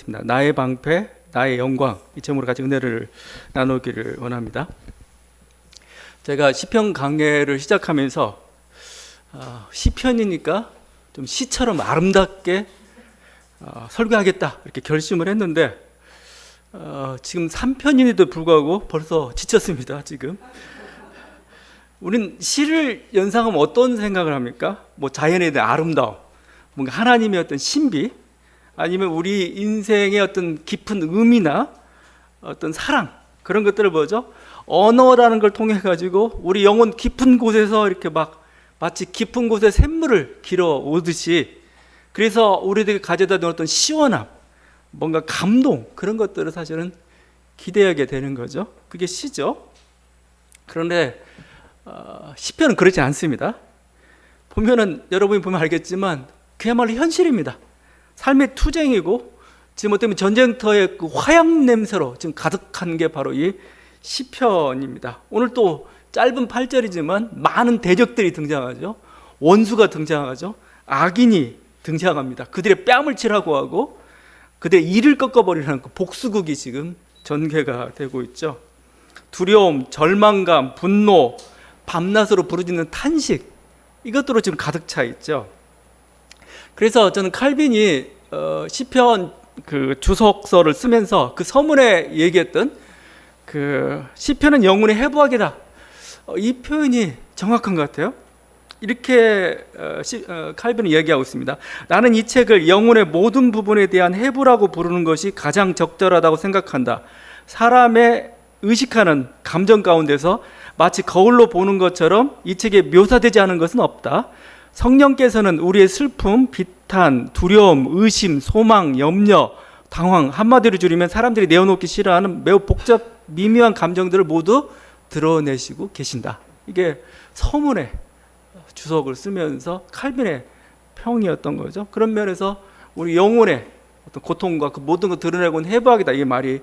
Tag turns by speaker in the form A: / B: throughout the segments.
A: 하겠습니다. 나의 방패, 나의 영광, 이 제목으로 같이 은혜를 나누기를 원합니다. 제가 시편 강해를 시작하면서 시편이니까 좀 시처럼 아름답게 설교하겠다 이렇게 결심을 했는데 지금 3편인데도 불구하고 벌써 지쳤습니다. 지금 우린 시를 연상하면 어떤 생각을 합니까? 뭐 자연에 대한 아름다움, 뭔가 하나님의 어떤 신비, 아니면 우리 인생의 어떤 깊은 의미나 어떤 사랑, 그런 것들을 뭐죠? 언어라는 걸 통해 가지고 우리 영혼 깊은 곳에서 이렇게 마치 깊은 곳에 샘물을 길어 오듯이, 그래서 우리들이 가져다 놓은 어떤 시원함, 뭔가 감동, 그런 것들을 사실은 기대하게 되는 거죠. 그게 시죠. 그런데 시편은 그렇지 않습니다. 보면은 여러분이 보면 알겠지만 그야말로 현실입니다. 삶의 투쟁이고, 지금 어쩌면 전쟁터의 그 화약 냄새로 지금 가득한 게 바로 이 시편입니다. 오늘 또 짧은 8절이지만 많은 대적들이 등장하죠. 원수가 등장하죠. 악인이 등장합니다. 그들의 뺨을 치라고 하고 그들의 이를 꺾어버리라는 그 복수극이 지금 전개가 되고 있죠. 두려움, 절망감, 분노, 밤낮으로 부르짖는 탄식, 이것들로 지금 가득 차 있죠. 그래서 저는 칼빈이 시편 그 주석서를 쓰면서 그 서문에 얘기했던 그 시편은 영혼의 해부학이다, 이 표현이 정확한 것 같아요. 이렇게 칼빈은 얘기하고 있습니다. 나는 이 책을 영혼의 모든 부분에 대한 해부라고 부르는 것이 가장 적절하다고 생각한다. 사람의 의식하는 감정 가운데서 마치 거울로 보는 것처럼 이 책에 묘사되지 않은 것은 없다. 성령께서는 우리의 슬픔, 비탄, 두려움, 의심, 소망, 염려, 당황, 한마디로 줄이면 사람들이 내어놓기 싫어하는 매우 복잡, 미묘한 감정들을 모두 드러내시고 계신다. 이게 서문의 주석을 쓰면서 칼빈의 평이었던 거죠. 그런 면에서 우리 영혼의 어떤 고통과 그 모든 걸 드러내고 있는 해부학이다, 이게 말이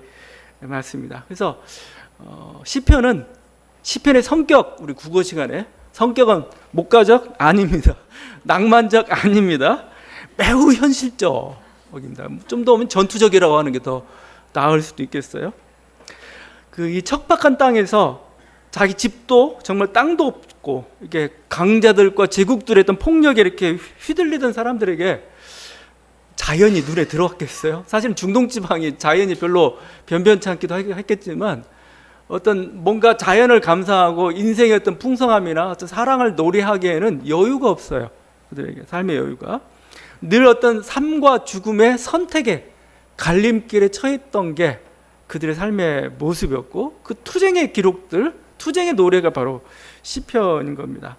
A: 맞습니다. 그래서 시편의 성격, 우리 국어 시간에 성격은 목가적 아닙니다. 낭만적 아닙니다. 매우 현실적입니다. 좀 더 오면 전투적이라고 하는 게 더 나을 수도 있겠어요. 이 척박한 땅에서 자기 집도 정말 땅도 없고 이게 강자들과 제국들의 어떤 폭력에 이렇게 휘둘리던 사람들에게 자연이 눈에 들어왔겠어요? 사실은 중동 지방이 자연이 별로 변변치 않기도 했겠지만, 어떤 뭔가 자연을 감상하고 인생의 어떤 풍성함이나 어떤 사랑을 노래하기에는 여유가 없어요. 그들에게 삶의 여유가 늘 어떤 삶과 죽음의 선택의 갈림길에 처했던 게 그들의 삶의 모습이었고, 그 투쟁의 기록들, 투쟁의 노래가 바로 시편인 겁니다.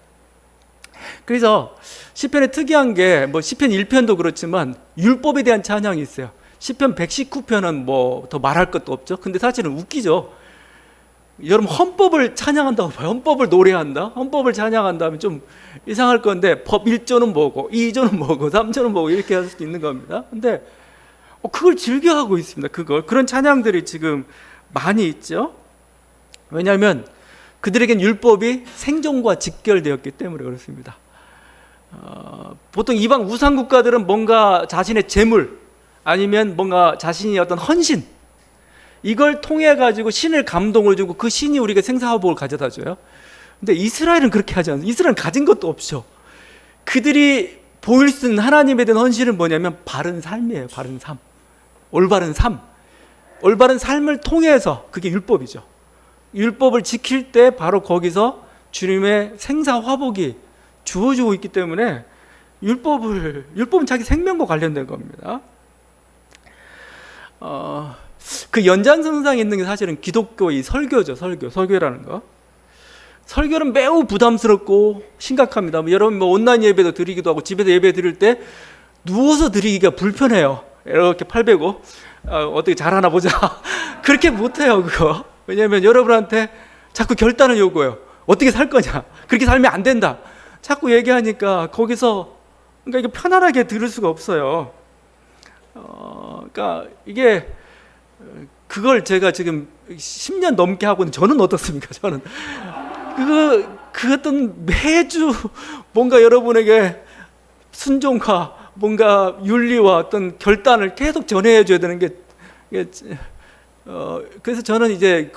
A: 그래서 시편의 특이한 게 시편 1편도 그렇지만 율법에 대한 찬양이 있어요. 시편 119편은 더 말할 것도 없죠. 근데 사실은 웃기죠. 여러분, 헌법을 찬양한다고 봐요. 헌법을 노래한다, 헌법을 찬양한다 하면 좀 이상할 건데, 법 1조는 뭐고 2조는 뭐고 3조는 뭐고 이렇게 할 수도 있는 겁니다. 근데 그걸 즐겨하고 있습니다. 그런 찬양들이 지금 많이 있죠. 왜냐하면 그들에겐 율법이 생존과 직결되었기 때문에 그렇습니다. 보통 이방 우상 국가들은 뭔가 자신의 재물, 아니면 뭔가 자신이 어떤 헌신, 이걸 통해 가지고 신을 감동을 주고 그 신이 우리가 생사화복을 가져다 줘요. 근데 이스라엘은 그렇게 하지 않아요. 이스라엘은 가진 것도 없죠. 그들이 보일 수 있는 하나님에 대한 헌신은 뭐냐면 바른 삶이에요. 바른 삶, 올바른 삶, 올바른 삶을 통해서, 그게 율법이죠. 율법을 지킬 때 바로 거기서 주님의 생사화복이 주어지고 있기 때문에 율법은 자기 생명과 관련된 겁니다. 그 연장선상에 있는 게 사실은 기독교의 설교죠. 설교라는 거. 설교는 매우 부담스럽고 심각합니다. 여러분 온라인 예배도 드리기도 하고 집에서 예배 드릴 때 누워서 드리기가 불편해요. 이렇게 팔 베고 어떻게 잘하나 보자. 그렇게 못해요, 그거. 왜냐하면 여러분한테 자꾸 결단을 요구해요. 어떻게 살 거냐, 그렇게 살면 안 된다, 자꾸 얘기하니까 거기서 그러니까 이게 편안하게 들을 수가 없어요. 그러니까 이게 그걸 제가 지금 10년 넘게 하고 있는 저는 어떻습니까? 저는 그 어떤 매주 뭔가 여러분에게 순종과 뭔가 윤리와 어떤 결단을 계속 전해줘야 되는 게 그래서 저는 이제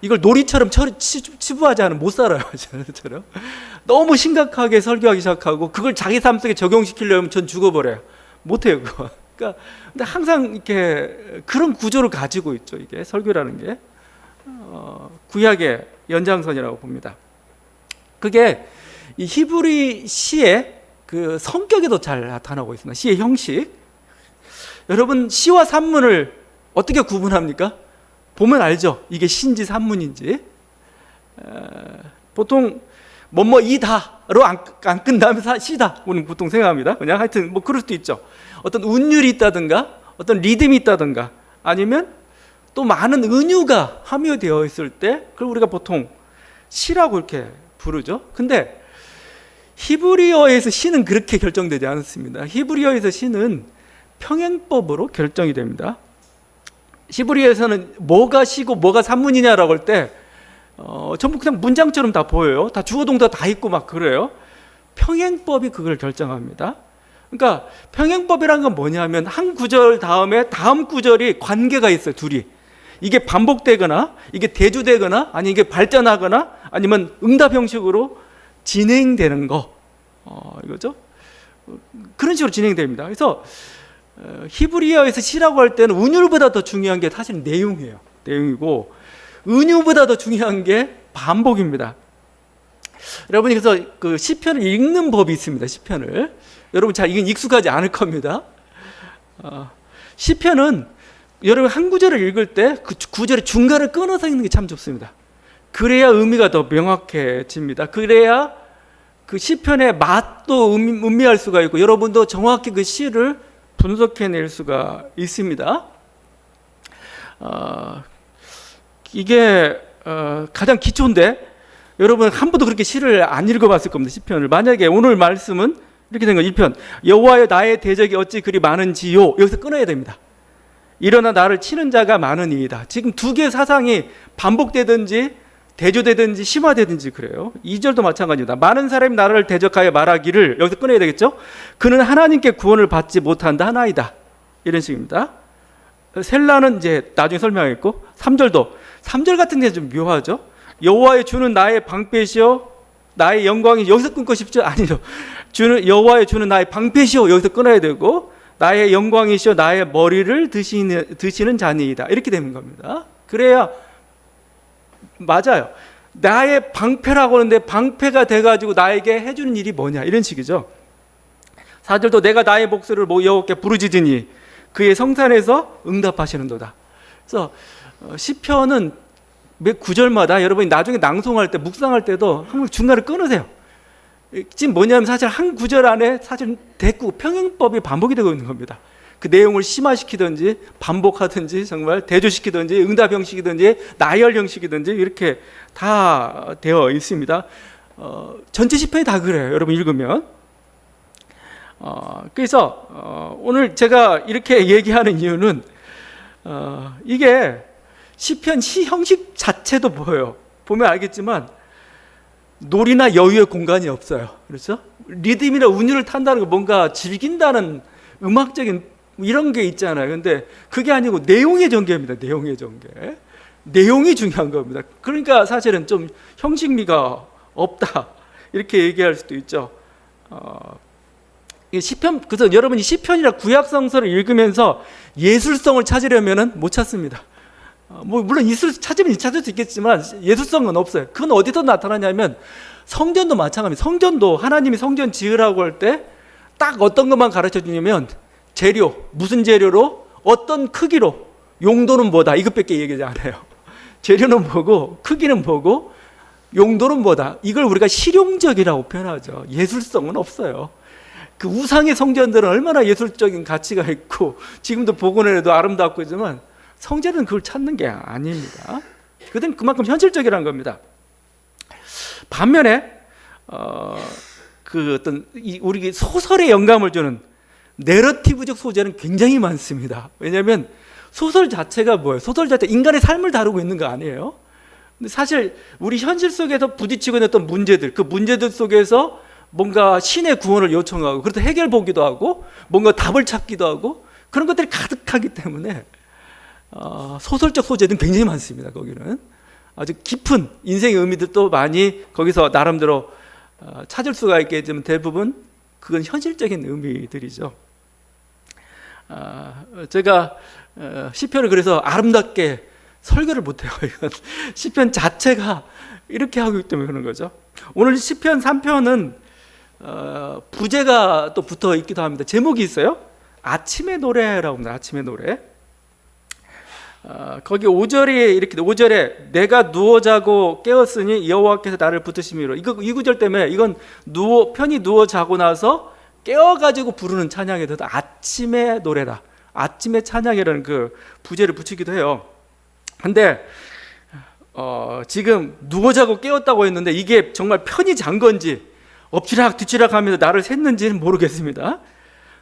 A: 이걸 놀이처럼 치부하지 않으면 못 살아요. 저는 너무 심각하게 설교하기 시작하고 그걸 자기 삶 속에 적용시키려면 전 죽어버려요. 못해요 그거. 그러니까 근데 항상 이렇게 그런 구조를 가지고 있죠. 이게 설교라는 게 구약의 연장선이라고 봅니다. 그게 이 히브리 시의 그 성격에도 잘 나타나고 있습니다. 시의 형식. 여러분 시와 산문을 어떻게 구분합니까? 보면 알죠. 이게 시인지 산문인지. 보통 이다로 안 끝나면 시다. 우리는 보통 생각합니다. 그냥 하여튼 뭐 그럴 수도 있죠. 어떤 운율이 있다든가, 어떤 리듬이 있다든가, 아니면 또 많은 은유가 함유되어 있을 때 그걸 우리가 보통 시라고 이렇게 부르죠. 근데 히브리어에서 시는 그렇게 결정되지 않습니다. 히브리어에서 시는 평행법으로 결정이 됩니다. 히브리어에서는 뭐가 시고 뭐가 산문이냐라고 할 때 전부 그냥 문장처럼 다 보여요. 다 주어동사 다 있고 막 그래요. 평행법이 그걸 결정합니다. 그러니까 평행법이란 건 뭐냐면 한 구절 다음에 다음 구절이 관계가 있어요. 둘이. 이게 반복되거나 이게 대조되거나 아니 이게 발전하거나 아니면 응답 형식으로 진행되는 거 이거죠. 그런 식으로 진행됩니다. 그래서 히브리어에서 시라고 할 때는 운율보다 더 중요한 게 사실 내용이에요. 내용이고 은유보다 더 중요한 게 반복입니다. 여러분이 그래서 그 시편을 읽는 법이 있습니다. 시편을 여러분 잘 이건 익숙하지 않을 겁니다. 시편은 여러분 한 구절을 읽을 때 그 구절의 중간을 끊어서 읽는 게 참 좋습니다. 그래야 의미가 더 명확해집니다. 그래야 그 시편의 맛도 음미할 수가 있고 여러분도 정확히 그 시를 분석해낼 수가 있습니다. 이게 가장 기초인데 여러분 한 번도 그렇게 시를 안 읽어봤을 겁니다. 시편을. 만약에 오늘 말씀은 이렇게 된 거 1편 여호와여 나의 대적이 어찌 그리 많은지요. 여기서 끊어야 됩니다. 일어나 나를 치는 자가 많으니이다. 지금 두 개의 사상이 반복되든지 대조되든지 심화되든지 그래요. 2절도 마찬가지입니다. 많은 사람이 나를 대적하여 말하기를 여기서 끊어야 되겠죠. 그는 하나님께 구원을 받지 못한다 하나이다. 이런 식입니다. 셀라는 이제 나중에 설명하겠고 3절도 3절 같은 게 좀 묘하죠. 여호와의 주는 나의 방패시요 나의 영광이 여기서 끊고 싶죠? 아니죠. 여호와의 주는 나의 방패시요 여기서 끊어야 되고 나의 영광이시요 나의 머리를 드시는 자니이다. 이렇게 되는 겁니다. 그래야 맞아요. 나의 방패라고 하는데 방패가 돼가지고 나에게 해주는 일이 뭐냐 이런 식이죠. 4절도 내가 나의 목소리를 여호와께 부르짖으니 그의 성산에서 응답하시는도다. 그래서 시편은 몇 구절마다 여러분이 나중에 낭송할 때 묵상할 때도 한번 중간을 끊으세요. 지금 뭐냐면 사실 한 구절 안에 사실 대꾸 평행법이 반복이 되고 있는 겁니다. 그 내용을 심화시키든지 반복하든지 정말 대조시키든지 응답 형식이든지 나열 형식이든지 이렇게 다 되어 있습니다. 전체 시편이 다 그래요. 여러분 읽으면. 그래서 오늘 제가 이렇게 얘기하는 이유는 이게 시편 시 형식 자체도 보여요. 보면 알겠지만 놀이나 여유의 공간이 없어요. 그렇죠? 리듬이나 운율을 탄다는 거 뭔가 즐긴다는 음악적인 이런 게 있잖아요. 근데 그게 아니고 내용의 전개입니다. 내용의 전개. 내용이 중요한 겁니다. 그러니까 사실은 좀 형식미가 없다. 이렇게 얘기할 수도 있죠. 시편, 그래서 여러분이 시편이나 구약 성서를 읽으면서 예술성을 찾으려면은 못 찾습니다. 물론 찾을 수 있겠지만 예술성은 없어요. 그건 어디서 나타나냐면 성전도 마찬가지입니다. 성전도 하나님이 성전 지으라고 할 때 딱 어떤 것만 가르쳐 주냐면 재료, 무슨 재료로 어떤 크기로 용도는 뭐다 이것밖에 얘기하지 않아요. 재료는 뭐고 크기는 뭐고 용도는 뭐다. 이걸 우리가 실용적이라고 표현하죠. 예술성은 없어요. 그 우상의 성전들은 얼마나 예술적인 가치가 있고 지금도 복원해도 아름답고 있지만 성전은 그걸 찾는 게 아닙니다. 그들은 그만큼 현실적이라는 겁니다. 반면에 그 어떤 우리 소설에 영감을 주는 내러티브적 소재는 굉장히 많습니다. 왜냐하면 소설 자체가 뭐예요? 소설 자체 인간의 삶을 다루고 있는 거 아니에요? 근데 사실 우리 현실 속에서 부딪히고 있는 어떤 문제들, 그 문제들 속에서 뭔가 신의 구원을 요청하고 그래도 해결 보기도 하고 뭔가 답을 찾기도 하고 그런 것들이 가득하기 때문에 소설적 소재는 굉장히 많습니다. 거기는 아주 깊은 인생의 의미들도 많이 거기서 나름대로 찾을 수가 있겠지만 대부분 그건 현실적인 의미들이죠. 제가 시편을 그래서 아름답게 설교를 못해요. 이건 시편 자체가 이렇게 하기 때문에 그런 거죠. 오늘 시편 3편은 부제가 또 붙어 있기도 합니다. 제목이 있어요. 아침의 노래라고 합니다. 아침의 노래. 거기 5절에 이렇게 5절에 내가 누워 자고 깨었으니 여호와께서 나를 붙드심이로 이 구절 때문에 이건 편히 누워 자고 나서 깨어가지고 부르는 찬양에 대해서 아침의 노래다. 아침의 찬양이라는 그 부제를 붙이기도 해요. 근데 지금 누워 자고 깨었다고 했는데 이게 정말 편히 잔 건지 엎치락 뒤치락 하면서 나를 샜는지는 모르겠습니다.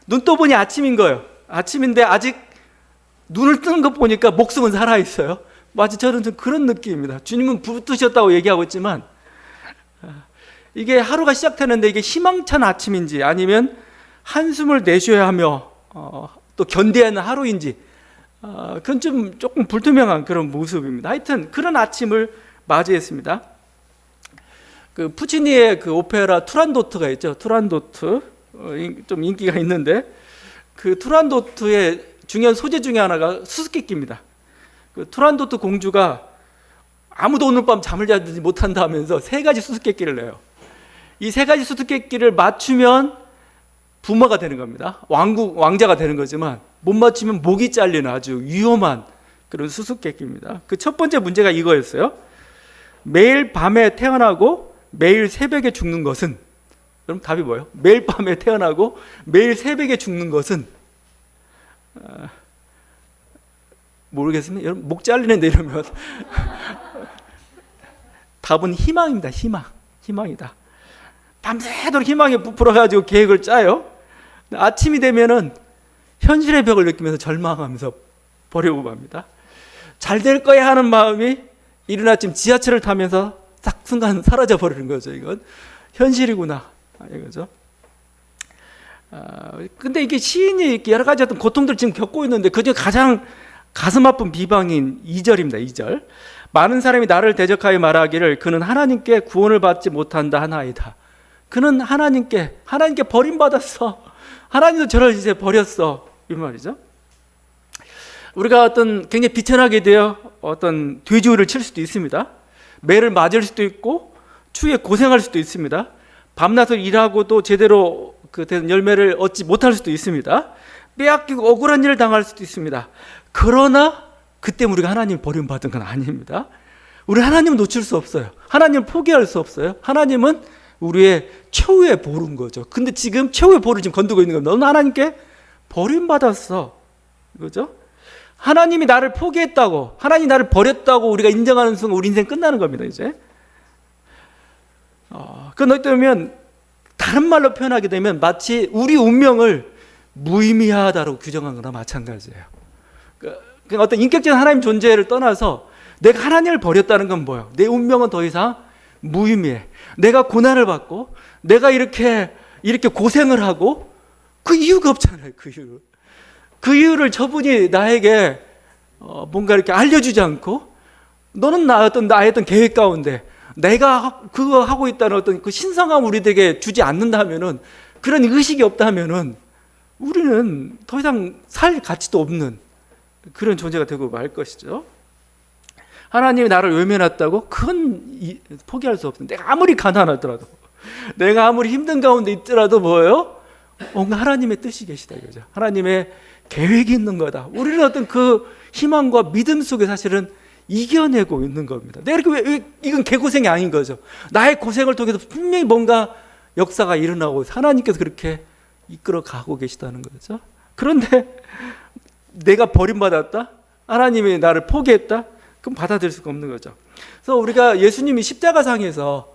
A: 눈 떠보니 아침인 거예요. 아침인데 아직 눈을 뜨는 것 보니까 목숨은 살아있어요. 마치 저는 좀 그런 느낌입니다. 주님은 붙으셨다고 얘기하고 있지만 이게 하루가 시작되는데 이게 희망찬 아침인지 아니면 한숨을 내쉬어야 하며 또 견뎌야 하는 하루인지 그건 좀 조금 불투명한 그런 모습입니다. 하여튼 그런 아침을 맞이했습니다. 그 푸치니의 그 오페라 투란도트가 있죠. 투란도트 좀 인기가 있는데 그 투란도트의 중요한 소재 중에 하나가 수수께끼입니다. 그 투란도트 공주가 아무도 오늘 밤 잠을 자지 못한다 하면서 3가지 수수께끼를 내요. 이 3가지 수수께끼를 맞추면 부모가 되는 겁니다. 왕자가 되는 거지만 못 맞추면 목이 잘리는 아주 위험한 그런 수수께끼입니다. 그 첫 번째 문제가 이거였어요. 매일 밤에 태어나고 매일 새벽에 죽는 것은, 그럼 답이 뭐예요? 매일 밤에 태어나고 매일 새벽에 죽는 것은 모르겠습니다. 여러분 목 잘리는데 이러면 답은 희망입니다. 희망이다. 밤새도록 희망에 부풀어가지고 계획을 짜요. 아침이 되면은 현실의 벽을 느끼면서 절망하면서 버리고 갑니다. 잘 될 거야 하는 마음이 이른 아침 지하철을 타면서 딱 순간 사라져 버리는 거죠. 이건 현실이구나 이거죠. 근데 이게 시인이 이렇게 여러 가지 어떤 고통들 지금 겪고 있는데 그중에 가장 가슴 아픈 비방인 2절입니다. 2절. 많은 사람이 나를 대적하여 말하기를 그는 하나님께 구원을 받지 못한다 하나이다. 그는 하나님께 버림받았어. 하나님도 저를 이제 버렸어. 이 말이죠. 우리가 어떤 굉장히 비천하게 되어 어떤 돼지우를 칠 수도 있습니다. 매를 맞을 수도 있고 추위에 고생할 수도 있습니다. 밤낮을 일하고도 제대로 그 열매를 얻지 못할 수도 있습니다. 빼앗기고 억울한 일을 당할 수도 있습니다. 그러나 그때 우리가 하나님 버림받은 건 아닙니다. 우리 하나님은 놓칠 수 없어요. 하나님을 포기할 수 없어요. 하나님은 우리의 최후의 보루인 거죠. 근데 지금 최후의 보루를 지금 건두고 있는 겁니다. 너는 하나님께 버림받았어. 이거죠? 하나님이 나를 포기했다고, 하나님이 나를 버렸다고 우리가 인정하는 순간 우리 인생 끝나는 겁니다, 이제. 그건 어떻게 보면 다른 말로 표현하게 되면 마치 우리 운명을 무의미하다고 규정한 거나 마찬가지예요. 그러니까 어떤 인격적인 하나님 존재를 떠나서 내가 하나님을 버렸다는 건 뭐예요? 내 운명은 더 이상 무의미해. 내가 고난을 받고 내가 이렇게 고생을 하고 그 이유가 없잖아요. 그 이유를 저분이 나에게 뭔가 이렇게 알려주지 않고 너는 나의 어떤 계획 가운데 내가 그거 하고 있다는 어떤 그 신성함 우리에게 주지 않는다면은, 그런 의식이 없다면은 우리는 더 이상 살 가치도 없는 그런 존재가 되고 말 것이죠. 하나님이 나를 외면했다고? 그건 포기할 수 없습니다. 내가 아무리 가난하더라도, 내가 아무리 힘든 가운데 있더라도 뭐예요? 뭔가 하나님의 뜻이 계시다 이거죠. 하나님의 계획이 있는 거다. 우리는 어떤 그 희망과 믿음 속에 사실은 이겨내고 있는 겁니다. 내가 이렇게 이건 개고생이 아닌 거죠. 나의 고생을 통해서 분명히 뭔가 역사가 일어나고 하나님께서 그렇게 이끌어 가고 계시다는 거죠. 그런데 내가 버림받았다? 하나님이 나를 포기했다? 그럼 받아들일 수가 없는 거죠. 그래서 우리가 예수님이 십자가상에서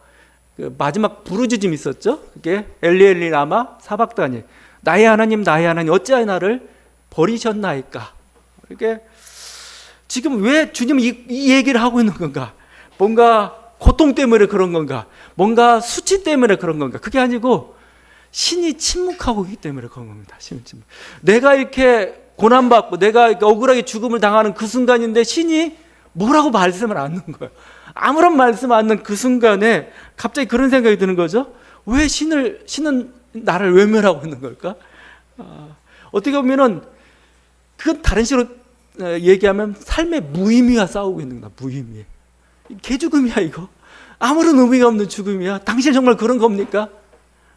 A: 그 마지막 부르짖음이 있었죠. 그게 엘리 엘리 라마 사박다니, 나의 하나님 어찌하여 나를 버리셨나이까. 이게 지금 왜 주님은 이 얘기를 하고 있는 건가? 뭔가 고통 때문에 그런 건가? 뭔가 수치 때문에 그런 건가? 그게 아니고 신이 침묵하고 있기 때문에 그런 겁니다. 신이 침묵. 내가 이렇게 고난받고 내가 이렇게 억울하게 죽음을 당하는 그 순간인데 신이 뭐라고 말씀을 안 하는 거예요. 아무런 말씀 안 하는 그 순간에 갑자기 그런 생각이 드는 거죠. 왜 신은 나를 외면하고 있는 걸까? 어떻게 보면은 그건 다른 식으로 얘기하면 삶의 무의미와 싸우고 있는 거다. 무의미. 개죽음이야 이거. 아무런 의미가 없는 죽음이야. 당신 정말 그런 겁니까?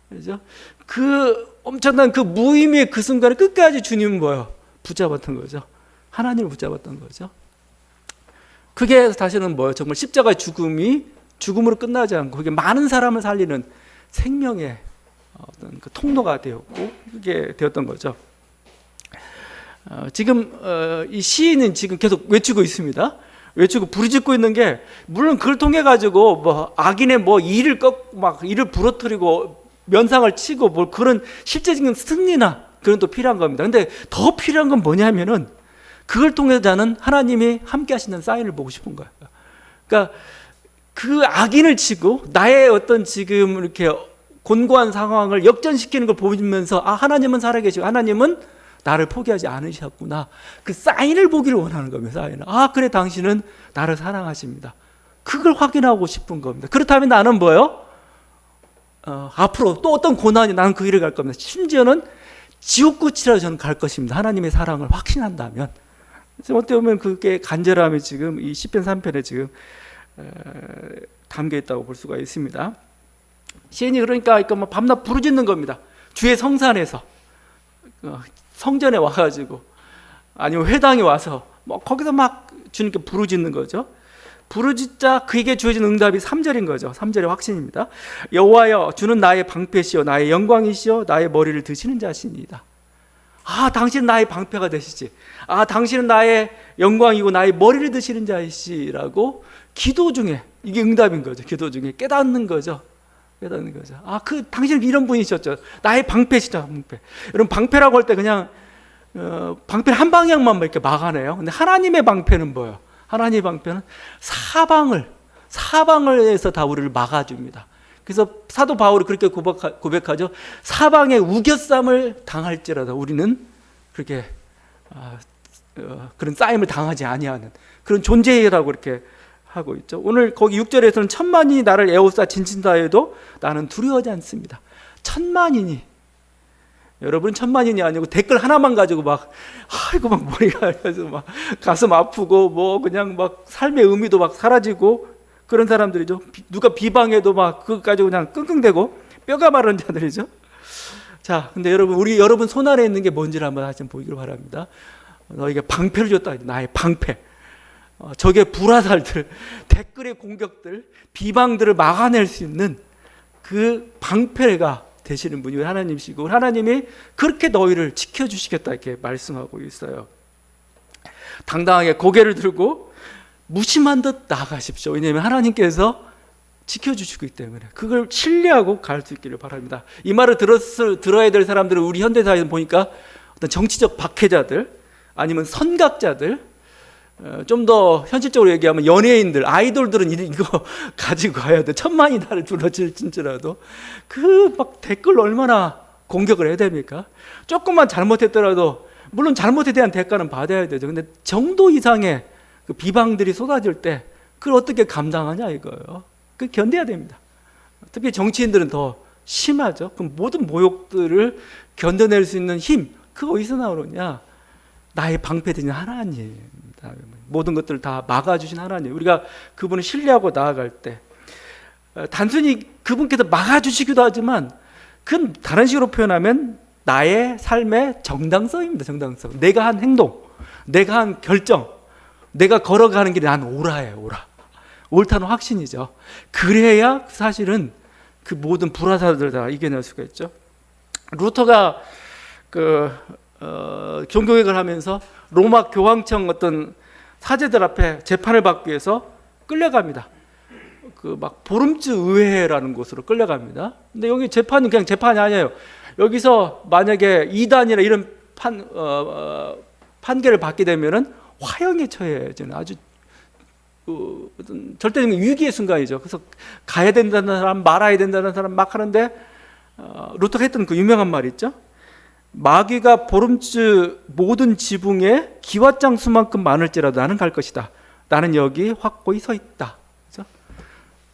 A: 그죠? 그 엄청난 그 무의미의 그 순간에 끝까지 주님은 뭐예요? 붙잡았던 거죠. 하나님을 붙잡았던 거죠. 그게 사실은 뭐예요? 정말 십자가의 죽음이 죽음으로 끝나지 않고 그게 많은 사람을 살리는 생명의 어떤 그 통로가 되었고 그게 되었던 거죠. 지금 이 시인은 지금 계속 외치고 있습니다. 외치고 부르짖고 있는 게 물론 그걸 통해 가지고 뭐 악인의 뭐 이를 부러뜨리고 면상을 치고 뭐 그런 실제적인 승리나 그런 또 필요한 겁니다. 근데 더 필요한 건 뭐냐면은 그걸 통해서 나는 하나님이 함께 하시는 사인을 보고 싶은 거예요. 그러니까 그 악인을 치고 나의 어떤 지금 이렇게 곤고한 상황을 역전시키는 걸 보면서 하나님은 살아계시고 하나님은 나를 포기하지 않으셨구나. 그 사인을 보기를 원하는 겁니다. 사인을. 그래 당신은 나를 사랑하십니다. 그걸 확인하고 싶은 겁니다. 그렇다면 나는 뭐예요? 앞으로 또 어떤 고난이 나는 그 길을 갈 겁니다. 심지어는 지옥끝이라도 저는 갈 것입니다. 하나님의 사랑을 확신한다면. 어떻게 보면 그게 간절함이 지금 이 시편 3편에 지금 담겨 있다고 볼 수가 있습니다. 시인이 그러니까 뭐 밤낮 부르짖는 겁니다. 주의 성산에서 성전에 와가지고 아니면 회당에 와서 뭐 거기서 막 주님께 부르짖는 거죠. 부르짖자 그에게 주어진 응답이 3절인 거죠. 3절의 확신입니다. 여호와여 주는 나의 방패시요 나의 영광이시요 나의 머리를 드시는 자신이다. 당신은 나의 방패가 되시지. 당신은 나의 영광이고 나의 머리를 드시는 자이시라고 기도 중에 이게 응답인 거죠. 기도 중에 깨닫는 거죠. 깨닫는 거죠. 당신은 이런 분이셨죠. 나의 방패시죠. 방패. 여러분 방패라고 할 때 그냥 방패를 한 방향만 이렇게 막아내요. 근데 하나님의 방패는 뭐예요? 하나님의 방패는 사방을 해서 다 우리를 막아줍니다. 그래서 사도 바울이 그렇게 고백하죠. 사방에 우겨쌈을 당할지라도 우리는 그렇게 그런 싸임을 당하지 아니하는 그런 존재라고 이렇게 하고 있죠. 오늘 거기 6절에서는 천만인이 나를 에워싸 진친다 해도 나는 두려워하지 않습니다. 천만인이 여러분 천만인이 아니고 댓글 하나만 가지고 막 머리가 막 가슴 아프고 뭐 그냥 막 삶의 의미도 막 사라지고 그런 사람들이죠. 누가 비방해도 막 그거 가지고 그냥 끙끙대고 뼈가 마른 자들이죠. 자, 근데 여러분 손 안에 있는 게 뭔지를 한번 다시 보기를 바랍니다. 너에게 방패를 줬다. 나의 방패. 적의 불화살들, 댓글의 공격들, 비방들을 막아낼 수 있는 그 방패가 되시는 분이 하나님이시고 하나님이 그렇게 너희를 지켜주시겠다 이렇게 말씀하고 있어요. 당당하게 고개를 들고 무심한 듯 나아가십시오. 왜냐하면 하나님께서 지켜주시기 때문에 그걸 신뢰하고 갈 수 있기를 바랍니다. 이 말을 들어야 될 사람들은 우리 현대사회에서 보니까 어떤 정치적 박해자들 아니면 선각자들 좀 더 현실적으로 얘기하면 연예인들, 아이돌들은 이거 가지고 가야 돼. 천만이 나를 둘러칠지라도 그 막 댓글 얼마나 공격을 해야 됩니까? 조금만 잘못했더라도 물론 잘못에 대한 대가는 받아야 되죠. 근데 정도 이상의 그 비방들이 쏟아질 때 그걸 어떻게 감당하냐 이거예요. 그 견뎌야 됩니다. 특히 정치인들은 더 심하죠. 그 모든 모욕들을 견뎌낼 수 있는 힘, 그거 어디서 나오느냐? 나의 방패되는 하나님. 모든 것들을 다 막아주신 하나님. 우리가 그분을 신뢰하고 나아갈 때 단순히 그분께서 막아주시기도 하지만 그건 다른 식으로 표현하면 나의 삶의 정당성입니다. 정당성. 내가 한 행동, 내가 한 결정, 내가 걸어가는 길이 난 옳아요. 옳아. 옳다는 확신이죠. 그래야 사실은 그 모든 불화살들 다 이겨낼 수가 있죠. 루터가 종교개혁을 하면서 로마 교황청 어떤 사제들 앞에 재판을 받기 위해서 끌려갑니다. 그 막 보름주 의회라는 곳으로 끌려갑니다. 근데 여기 재판은 그냥 재판이 아니에요. 여기서 만약에 이단이나 이런 판결을 받게 되면은 화형에 처해지는 아주 어떤 절대적인 위기의 순간이죠. 그래서 가야 된다는 사람, 말아야 된다는 사람 막 하는데 루터가 했던 그 유명한 말이 있죠. 마귀가 보름주 모든 지붕에 기왓장 수만큼 많을지라도 나는 갈 것이다. 나는 여기 확고히 서 있다.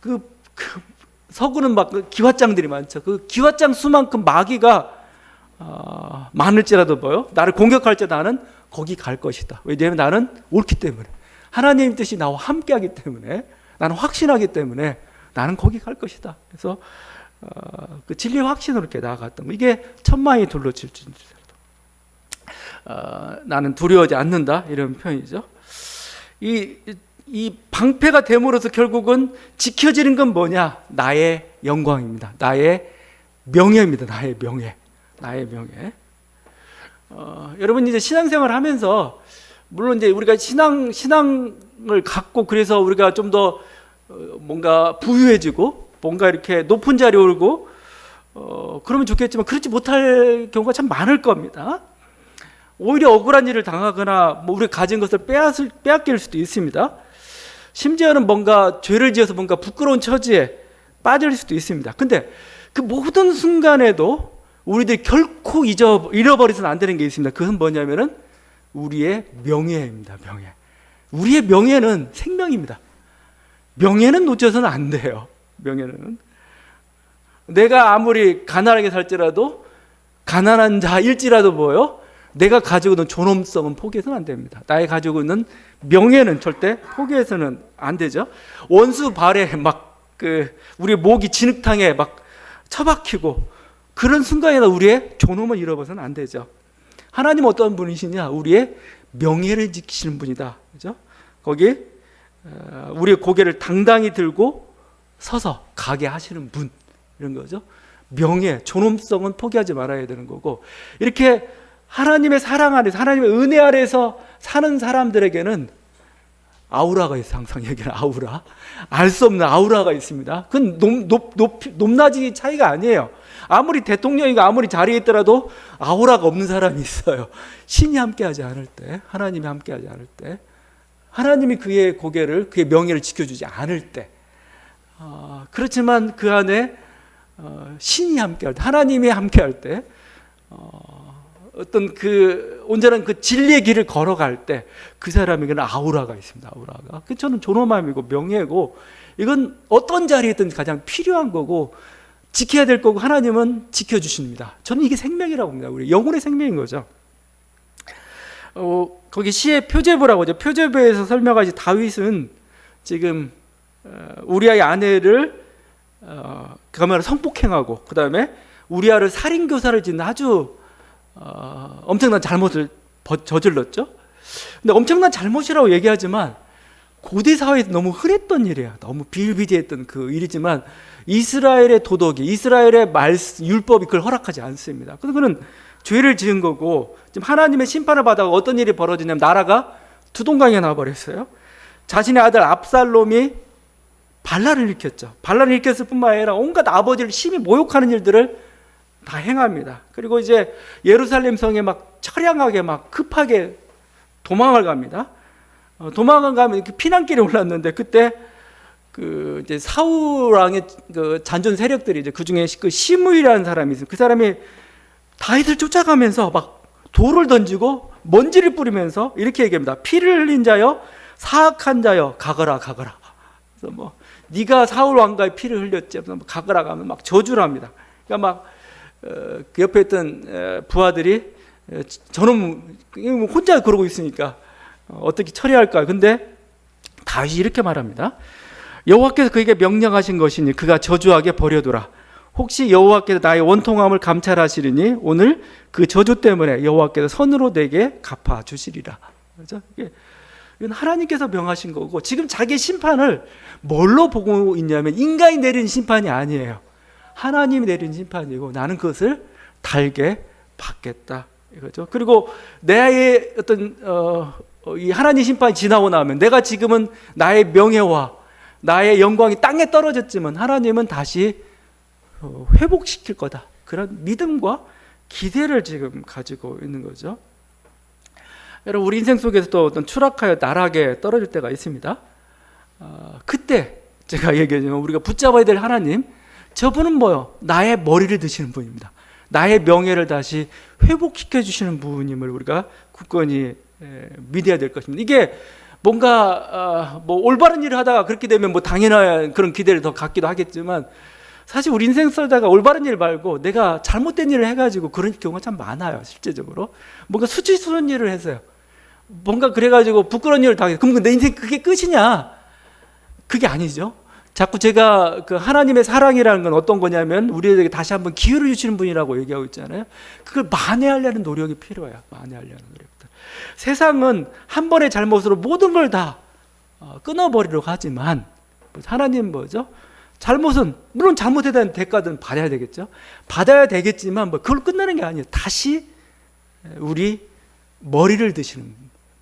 A: 그렇죠? 서구는 막 기왓장들이 많죠. 그 기왓장 수만큼 마귀가 많을지라도 뭐요? 나를 공격할지 나는 거기 갈 것이다. 왜냐하면 나는 옳기 때문에, 하나님의 뜻이 나와 함께하기 때문에, 나는 확신하기 때문에 나는 거기 갈 것이다. 그래서 그 진리의 확신으로 이렇게 나아갔던 거. 이게 천만이 둘로 질주는 나는 두려워하지 않는다, 이런 표현이죠. 이 방패가 됨으로써 결국은 지켜지는 건 뭐냐? 나의 영광입니다. 나의 명예입니다. 나의 명예. 여러분 이제 신앙생활을 하면서 물론 이제 우리가 신앙을 갖고 그래서 우리가 좀 더 뭔가 부유해지고 뭔가 이렇게 높은 자리에 오르고 그러면 좋겠지만 그렇지 못할 경우가 참 많을 겁니다. 오히려 억울한 일을 당하거나 뭐 우리가 가진 것을 빼앗길 수도 있습니다. 심지어는 뭔가 죄를 지어서 뭔가 부끄러운 처지에 빠질 수도 있습니다. 근데 그 모든 순간에도 우리들이 결코 잃어버리서는 안 되는 게 있습니다. 그건 뭐냐면은 우리의 명예입니다. 명예. 우리의 명예는 생명입니다. 명예는 놓쳐서는 안 돼요. 명예는. 내가 아무리 가난하게 살지라도 가난한 자일지라도 뭐요? 내가 가지고 있는 존엄성은 포기해서는 안 됩니다. 나의 가지고 있는 명예는 절대 포기해서는 안 되죠. 원수 발에 막 우리 목이 진흙탕에 막 처박히고 그런 순간에나 우리의 존엄을 잃어버려서는 안 되죠. 하나님 어떤 분이시냐? 우리의 명예를 지키시는 분이다. 그죠? 거기 우리의 고개를 당당히 들고 서서 가게 하시는 분, 이런 거죠. 명예, 존엄성은 포기하지 말아야 되는 거고, 이렇게 하나님의 사랑 안에서, 하나님의 은혜 아래서 사는 사람들에게는 아우라가 있어요. 항상 얘기하는 아우라. 알 수 없는 아우라가 있습니다. 그건 높낮이 차이가 아니에요. 아무리 대통령이가 아무리 자리에 있더라도 아우라가 없는 사람이 있어요. 신이 함께하지 않을 때, 하나님이 함께하지 않을 때, 하나님이 그의 고개를, 그의 명예를 지켜주지 않을 때, 그렇지만 그 안에 신이 함께할 때, 하나님이 함께할 때, 어떤 온전한 그 진리의 길을 걸어갈 때 그 사람에게는 아우라가 있습니다. 아우라가. 그 저는 존엄함이고 명예고, 이건 어떤 자리에 있든 가장 필요한 거고 지켜야 될 거고, 하나님은 지켜주십니다. 저는 이게 생명이라고 봅니다. 우리 영혼의 생명인 거죠. 거기 시의 표제부라고 하죠. 표제부에서 설명하지, 다윗은 지금 우리아의 아내를 그야말로 성폭행하고 그 다음에 우리아를 살인교사를 짓는 아주 엄청난 잘못을 저질렀죠. 근데 엄청난 잘못이라고 얘기하지만 고대 사회에서 너무 흔했던 일이에요. 너무 비일비재했던 그 일이지만 이스라엘의 도덕이, 이스라엘의 율법이 그걸 허락하지 않습니다. 그래서 그는 죄를 지은 거고, 지금 하나님의 심판을 받아 어떤 일이 벌어지냐면 나라가 두동강에 나와버렸어요. 자신의 아들 압살롬이 반란을 일으켰죠. 반란을 일으켰을 뿐만 아니라 온갖 아버지를 심히 모욕하는 일들을 다 행합니다. 그리고 이제 예루살렘 성에 막 처량하게 막 급하게 도망을 갑니다. 도망을 가면 이렇게 피난길에 올랐는데 그때 이제 사울 왕의 그 잔존 세력들이 이제 그 중에 그 시므이라는 사람이 있어요. 그 사람이 다윗을 쫓아가면서 막 돌을 던지고 먼지를 뿌리면서 이렇게 얘기합니다. 피를 흘린 자여, 사악한 자여, 가거라 가거라. 그래서 뭐 네가 사울 왕가의 피를 흘렸지. 가거라 가면 막 저주를 합니다. 그러니까 막 그 옆에 있던 부하들이 저는 혼자 그러고 있으니까 어떻게 처리할까? 근데 다윗이 이렇게 말합니다. 여호와께서 그에게 명령하신 것이니 그가 저주하게 버려두라. 혹시 여호와께서 나의 원통함을 감찰하시리니 오늘 그 저주 때문에 여호와께서 선으로 내게 갚아주시리라. 그렇죠? 이건 하나님께서 명하신 거고, 지금 자기의 심판을 뭘로 보고 있냐면 인간이 내린 심판이 아니에요. 하나님이 내린 심판이고 나는 그것을 달게 받겠다 이거죠. 그리고 나의 어떤 이 하나님 심판이 지나고 나면 내가 지금은 나의 명예와 나의 영광이 땅에 떨어졌지만 하나님은 다시 회복시킬 거다. 그런 믿음과 기대를 지금 가지고 있는 거죠. 여러분, 우리 인생 속에서도 어떤 추락하여 나락에 떨어질 때가 있습니다. 그때 제가 얘기하지만 우리가 붙잡아야 될 하나님, 저분은 뭐요? 나의 머리를 드시는 분입니다. 나의 명예를 다시 회복시켜 주시는 분임을 우리가 굳건히 믿어야 될 것입니다. 이게 뭔가 뭐 올바른 일을 하다가 그렇게 되면 뭐 당연한 그런 기대를 더 갖기도 하겠지만, 사실 우리 인생 살다가 올바른 일 말고 내가 잘못된 일을 해가지고 그런 경우가 참 많아요. 실제적으로 뭔가 수치스러운 일을 해서요, 뭔가 그래가지고 부끄러운 일을 당해서, 그럼 내 인생 그게 끝이냐? 그게 아니죠. 자꾸 제가 그 하나님의 사랑이라는 건 어떤 거냐면 우리에게 다시 한번 기회를 주시는 분이라고 얘기하고 있잖아요. 그걸 만회하려는 노력이 필요해요. 만회하려는 노력들. 세상은 한 번의 잘못으로 모든 걸 다 끊어버리려고 하지만, 하나님 뭐죠? 잘못은 물론 잘못에 대한 대가는 받아야 되겠죠. 받아야 되겠지만 뭐 그걸 끝내는 게 아니에요. 다시 우리 머리를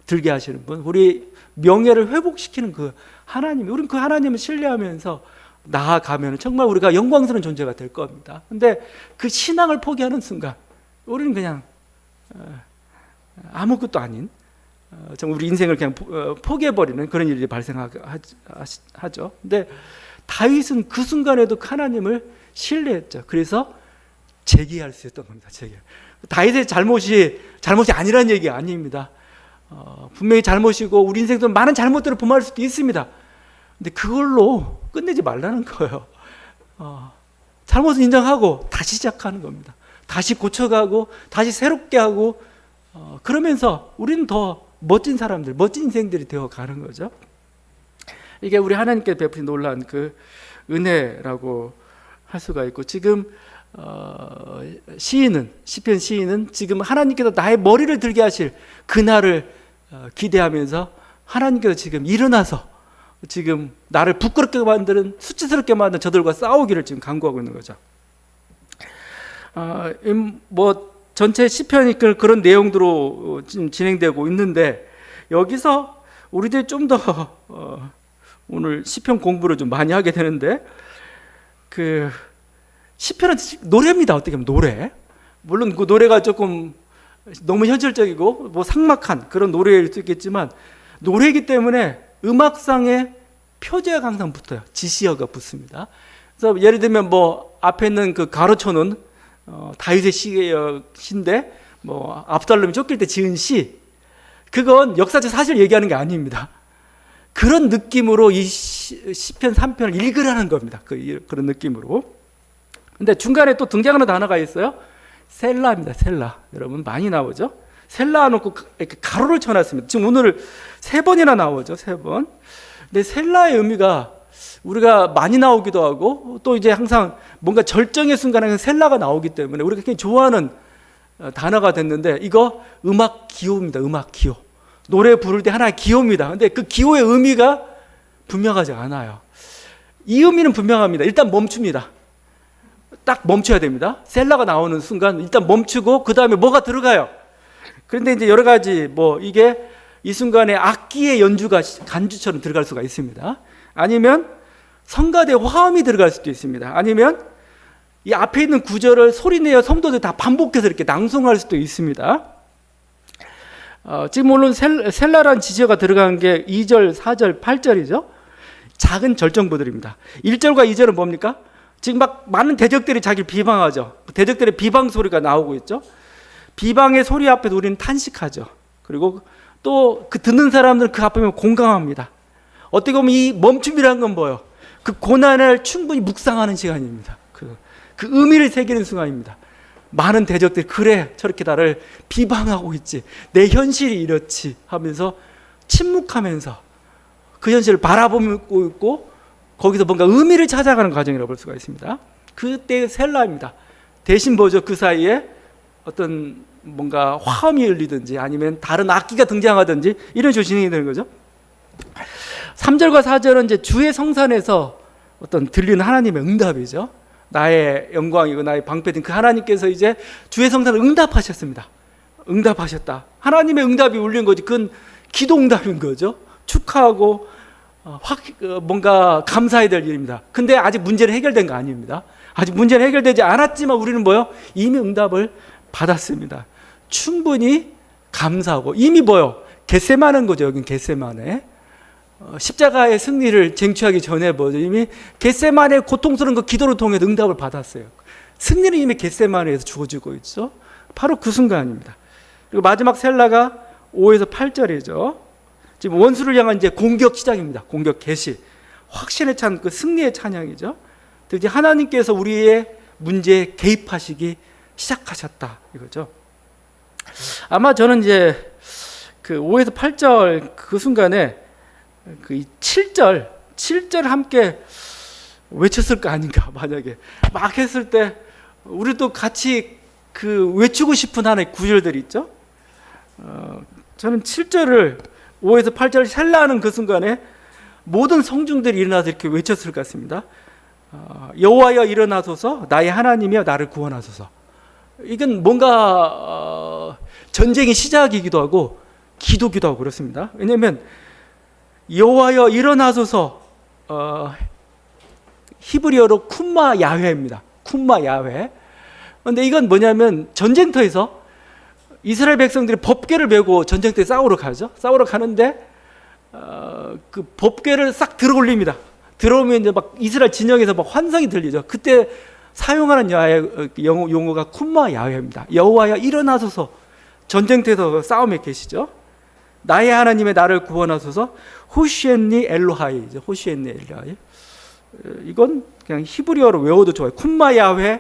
A: 들게 하시는 분, 우리 명예를 회복시키는 그 하나님, 우리는 그 하나님을 신뢰하면서 나아가면 정말 우리가 영광스러운 존재가 될 겁니다. 근데 그 신앙을 포기하는 순간 우리는 그냥 아무것도 아닌 정말 우리 인생을 그냥 포기해버리는 그런 일이 발생하죠. 근데 다윗은 그 순간에도 하나님을 신뢰했죠. 그래서 재기할 수 있었던 겁니다. 다윗의 잘못이 아니라는 얘기가 아닙니다. 분명히 잘못이고 우리 인생도 많은 잘못들을 범할 수도 있습니다. 근데 그걸로 끝내지 말라는 거예요. 잘못은 인정하고 다시 시작하는 겁니다. 다시 고쳐가고 다시 새롭게 하고, 그러면서 우리는 더 멋진 사람들, 멋진 인생들이 되어가는 거죠. 이게 우리 하나님께 베푸신 놀라운 그 은혜라고 할 수가 있고, 지금 시편 시인은 지금 하나님께서 나의 머리를 들게 하실 그날을 기대하면서 하나님께서 지금 일어나서 지금 나를 부끄럽게 만드는, 수치스럽게 만든 저들과 싸우기를 지금 간구하고 있는 거죠. 뭐 전체 시편이 그런 내용으로 지금 진행되고 있는데, 여기서 우리들이 좀 더 오늘 시편 공부를 좀 많이 하게 되는데, 그 시편은 노래입니다. 어떻게 보면 노래. 물론 그 노래가 조금 너무 현실적이고 뭐 삭막한 그런 노래일 수 있겠지만, 노래이기 때문에 음악상의 표제가 항상 붙어요. 지시어가 붙습니다. 그래서 예를 들면 뭐 앞에 있는 그 가로쳐놓은 다윗의 시인데, 뭐 압살롬이 쫓길 때 지은 시, 그건 역사적 사실 얘기하는 게 아닙니다. 그런 느낌으로 이 시편 3편을 읽으라는 겁니다. 그런 느낌으로. 근데 중간에 또 등장하는 단어가 있어요. 셀라입니다. 셀라. 여러분 많이 나오죠? 셀라 놓고 이렇게 가로를 쳐놨습니다. 지금 오늘 3번이나 나오죠. 3번. 근데 셀라의 의미가 우리가 많이 나오기도 하고, 또 이제 항상 뭔가 절정의 순간에 셀라가 나오기 때문에 우리가 굉장히 좋아하는 단어가 됐는데, 이거 음악 기호입니다. 음악 기호. 노래 부를 때 하나의 기호입니다. 근데 그 기호의 의미가 분명하지 않아요. 이 의미는 분명합니다. 일단 멈춥니다. 딱 멈춰야 됩니다. 셀라가 나오는 순간 일단 멈추고 그 다음에 뭐가 들어가요. 그런데 이제 여러 가지 뭐 이게 이 순간에 악기의 연주가 간주처럼 들어갈 수가 있습니다. 아니면 성가대 화음이 들어갈 수도 있습니다. 아니면 이 앞에 있는 구절을 소리내어 성도들 다 반복해서 이렇게 낭송할 수도 있습니다. 지금 물론 셀라란 지시어가 들어간 게 2절, 4절, 8절이죠. 작은 절정부들입니다. 1절과 2절은 뭡니까? 지금 막 많은 대적들이 자기를 비방하죠. 대적들의 비방 소리가 나오고 있죠. 비방의 소리 앞에서 우리는 탄식하죠. 그리고 또 그 듣는 사람들은 그 앞에 공감합니다. 어떻게 보면 이 멈춤이라는 건 뭐예요? 그 고난을 충분히 묵상하는 시간입니다. 그 의미를 새기는 순간입니다. 많은 대적들이 그래 저렇게 나를 비방하고 있지, 내 현실이 이렇지 하면서 침묵하면서 그 현실을 바라보고 있고, 거기서 뭔가 의미를 찾아가는 과정이라고 볼 수가 있습니다. 그때 셀라입니다. 대신 뭐죠? 그 사이에 어떤 뭔가 화음이 울리든지 아니면 다른 악기가 등장하든지 이런 식으로 진행이 되는 거죠. 3절과 4절은 이제 주의 성산에서 어떤 들리는 하나님의 응답이죠. 나의 영광이고 나의 방패된 그 하나님께서 이제 주의 성산을 응답하셨습니다. 응답하셨다. 하나님의 응답이 울린 거지. 그건 기도 응답인 거죠. 축하하고 뭔가 감사해야 될 일입니다. 근데 아직 문제는 해결된 거 아닙니다. 아직 문제는 해결되지 않았지만 우리는 뭐요? 이미 응답을 받았습니다. 충분히 감사하고, 이미 뭐요? 겟세마네인 거죠. 여긴 겟세마네. 십자가의 승리를 쟁취하기 전에 이미 겟세마네 고통스러운 그 기도를 통해 응답을 받았어요. 승리는 이미 겟세마네에서 주어지고 있죠. 바로 그 순간입니다. 그리고 마지막 셀라가 5에서 8절이죠. 지금 원수를 향한 이제 공격 시작입니다. 공격 개시. 확신에 찬 그 승리의 찬양이죠. 이제 하나님께서 우리의 문제에 개입하시기 시작하셨다 이거죠. 아마 저는 이제 그 5에서 8절 그 순간에 그 7절 함께 외쳤을 거 아닌가. 만약에 막 했을 때 우리도 같이 그 외치고 싶은 하나의 구절들이 있죠. 저는 7절을 5에서 8절 셀라하는 그 순간에 모든 성중들이 일어나서 이렇게 외쳤을 것 같습니다. 여호와여 일어나소서, 나의 하나님이여 나를 구원하소서. 이건 뭔가 전쟁의 시작이기도 하고 기도기도 하고 그렇습니다. 왜냐하면 여호와여 일어나소서, 히브리어로 쿰마 야훼입니다. 쿰마 야훼. 그런데 이건 뭐냐면 전쟁터에서 이스라엘 백성들이 법궤를 메고 전쟁터에 싸우러 가죠. 싸우러 가는데 그 법궤를 싹 들어 올립니다. 들어오면 이제 막 이스라엘 진영에서 막 환성이 들리죠. 그때 사용하는 용어가 쿰마 야훼입니다. 여호와여 일어나소서, 전쟁터에서 싸움에 계시죠. 나의 하나님의 나를 구원하소서, 호시엔니 엘로하이죠. 호시엔니 엘로하이. 이건 그냥 히브리어로 외워도 좋아요. 쿰마 야훼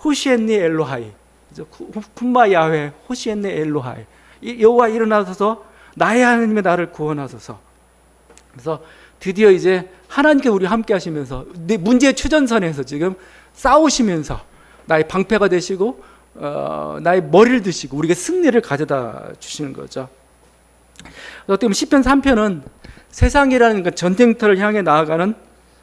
A: 호시엔니 엘로하이. 쿰마 야훼 호시엔니 엘로하이. 여호와 일어나소서, 나의 하나님의 나를 구원하소서. 그래서 드디어 이제 하나님께 우리 함께 하시면서 내 문제의 최전선에서 지금 싸우시면서 나의 방패가 되시고 나의 머리를 드시고 우리에게 승리를 가져다 주시는 거죠. 어떻게 보면 시편 3편은 세상이라는 그 전쟁터를 향해 나아가는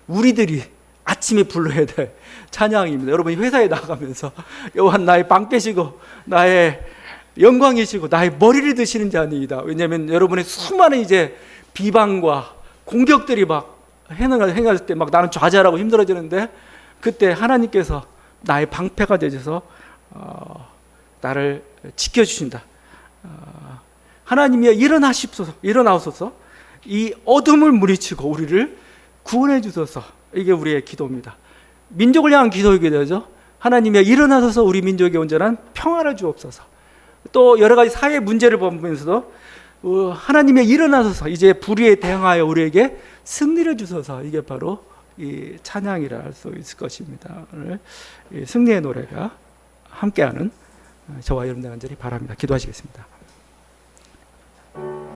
A: 우리들이 아침에 불러야 될 찬양입니다. 여러분이 회사에 나가면서 여호와 나의 방패시고 나의 영광이시고 나의 머리를 드시는 자니이다. 왜냐하면 여러분의 수많은 이제 비방과 공격들이 막 행할 때 막 나는 좌절하고 힘들어지는데 그때 하나님께서 나의 방패가 되셔서 나를 지켜주신다. 하나님이여 일어나옵소서. 이 어둠을 물리치고 우리를 구원해 주소서. 이게 우리의 기도입니다. 민족을 향한 기도이기도 하죠. 하나님이여 일어나소서 우리 민족에 온전한 평화를 주옵소서. 또 여러 가지 사회 문제를 보면서도 하나님의 일어나소서 이제 불의에 대항하여 우리에게 승리를 주소서. 이게 바로 이 찬양이라 할 수 있을 것입니다. 오늘 이 승리의 노래가 함께하는 저와 여러분들 간절히 바랍니다. 기도하시겠습니다.